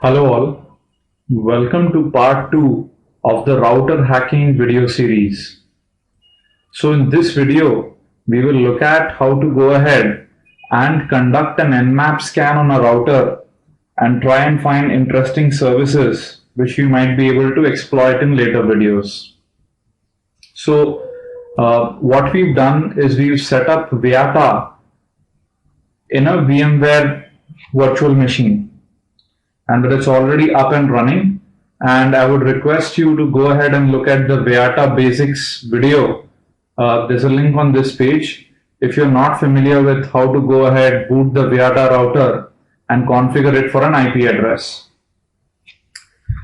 Hello all, welcome to part 2 of the router hacking video series. So in this video, we will look at how to go ahead and conduct an Nmap scan on a router and try and find interesting services which you might be able to exploit in later videos. So what we've done is we've set up Viata in a VMware virtual machine, and it's already up and running, and I would request you to go ahead and look at the Viata basics video. There's a link on this page. If you're not familiar with how to go ahead, boot the Viata router and configure it for an IP address.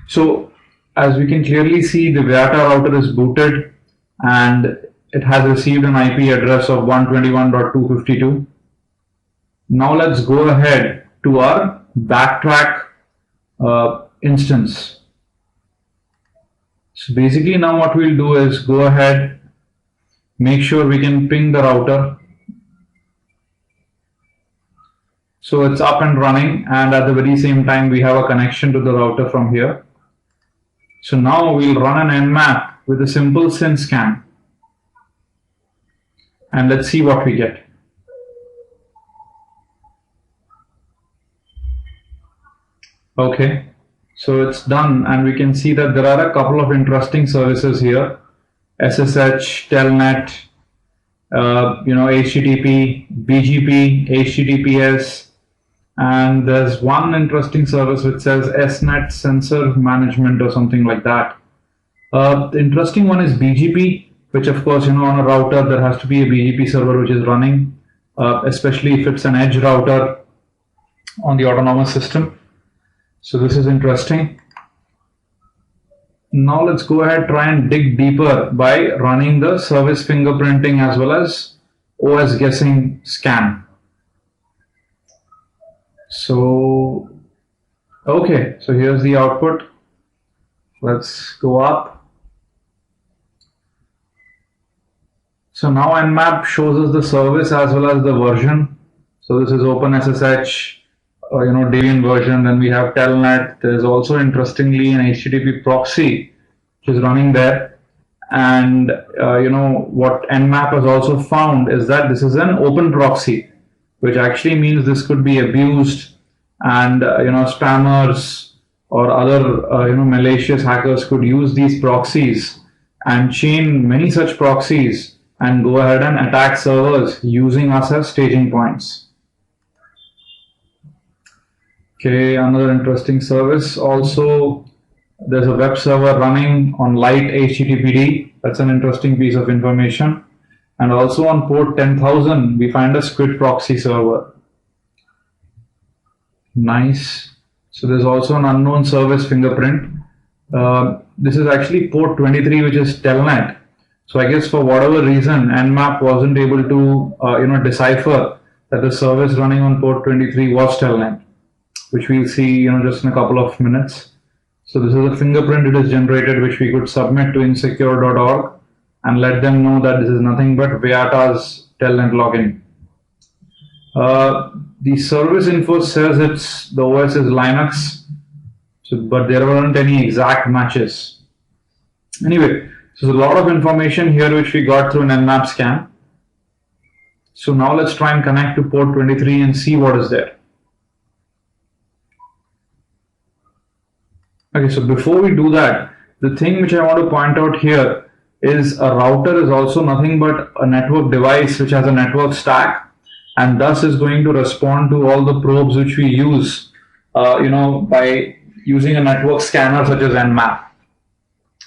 So as we can clearly see, the Viata router is booted and it has received an IP address of 121.252. Now let's go ahead to our backtrack instance. So basically now what we'll do is go ahead, make sure we can ping the router. So it's up and running, and at the very same time we have a connection to the router from here. So now we'll run an Nmap with a simple SYN scan, and let's see what we get. Okay, so it's done, and we can see that there are a couple of interesting services here: SSH, Telnet, HTTP, BGP, HTTPS, and there's one interesting service which says SNet sensor management or something like that. The interesting one is BGP, which of course, on a router there has to be a BGP server which is running, especially if it's an edge router on the autonomous system. So this is interesting. Now let's go ahead, try and dig deeper by running the service fingerprinting as well as OS guessing scan. So, okay, so here's the output. Let's go up. So now Nmap shows us the service as well as the version. So this is OpenSSH, Debian version. Then we have Telnet. There's also interestingly an HTTP proxy which is running there. And what Nmap has also found is that this is an open proxy, which actually means this could be abused, and spammers or other malicious hackers could use these proxies and chain many such proxies and go ahead and attack servers using us as staging points. Okay, another interesting service. Also, there's a web server running on light HTTPD. That's an interesting piece of information. And also on port 10,000, we find a Squid proxy server. Nice. So there's also an unknown service fingerprint. This is actually port 23, which is Telnet. So I guess for whatever reason, Nmap wasn't able to decipher that the service running on port 23 was Telnet, which we'll see just in a couple of minutes. So this is a fingerprint it is generated, which we could submit to insecure.org and let them know that this is nothing but Viata's Telnet login. The service info says the OS is Linux, but there weren't any exact matches. Anyway, so there's a lot of information here which we got through an Nmap scan. So now let's try and connect to port 23 and see what is there. Okay, so before we do that, the thing which I want to point out here is a router is also nothing but a network device which has a network stack, and thus is going to respond to all the probes which we use, by using a network scanner such as Nmap.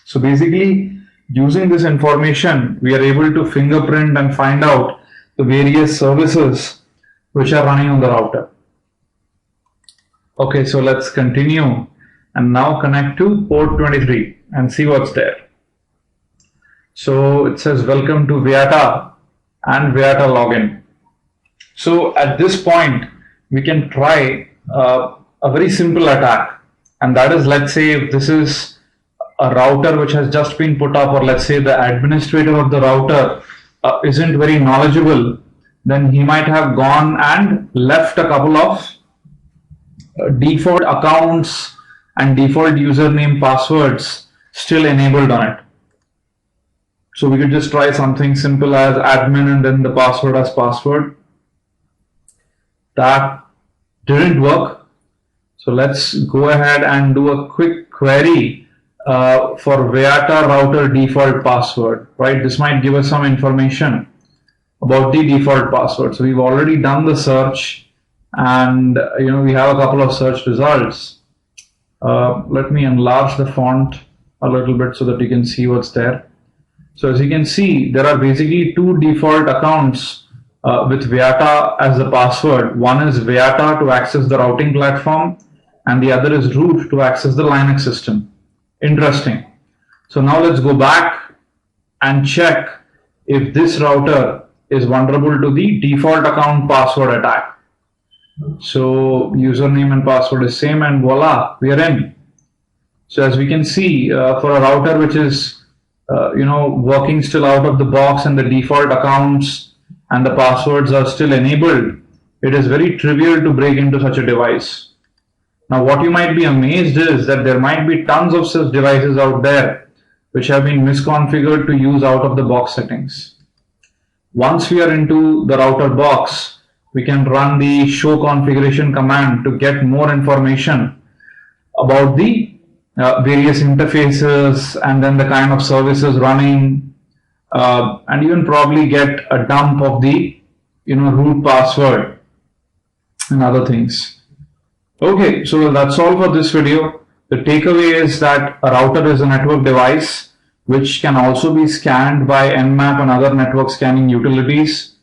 So basically, using this information, we are able to fingerprint and find out the various services which are running on the router. Okay, so let's continue and now connect to port 23 and see what's there. So it says welcome to Viata and Viata login. So at this point, we can try a very simple attack, and that is, let's say if this is a router which has just been put up, or let's say the administrator of the router isn't very knowledgeable, then he might have gone and left a couple of default accounts and default username passwords still enabled on it. So we could just try something simple as admin and then the password as password. That didn't work. So let's go ahead and do a quick query for Viata router default password, right? This might give us some information about the default password. So we've already done the search, and we have a couple of search results. Let me enlarge the font a little bit so that you can see what's there. So as you can see, there are basically two default accounts with Viata as the password. One is Viata to access the routing platform, and the other is root to access the Linux system. Interesting. So now let's go back and check if this router is vulnerable to the default account password attack. So username and password is same, and voila, we are in. So as we can see, for a router which is working still out of the box and the default accounts and the passwords are still enabled, it is very trivial to break into such a device. Now what you might be amazed is that there might be tons of such devices out there which have been misconfigured to use out of the box settings. Once we are into the router box, we can run the show configuration command to get more information about the various interfaces and then the kind of services running, and even probably get a dump of the root password and other things. Okay, so that's all for this video. The takeaway is that a router is a network device which can also be scanned by Nmap and other network scanning utilities,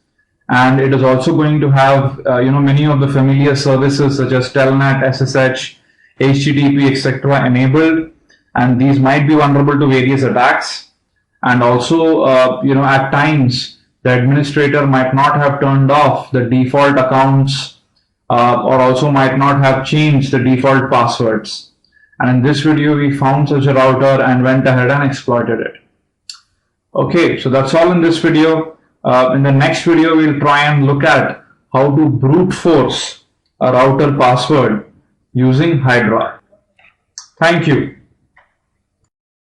and it is also going to have many of the familiar services such as Telnet, SSH, HTTP, etc. enabled, and these might be vulnerable to various attacks. And also at times the administrator might not have turned off the default accounts or also might not have changed the default passwords. And in this video we found such a router and went ahead and exploited it. Okay, so that's all in this video. In the next video we'll try and look at how to brute force a router password using Hydra. Thank you.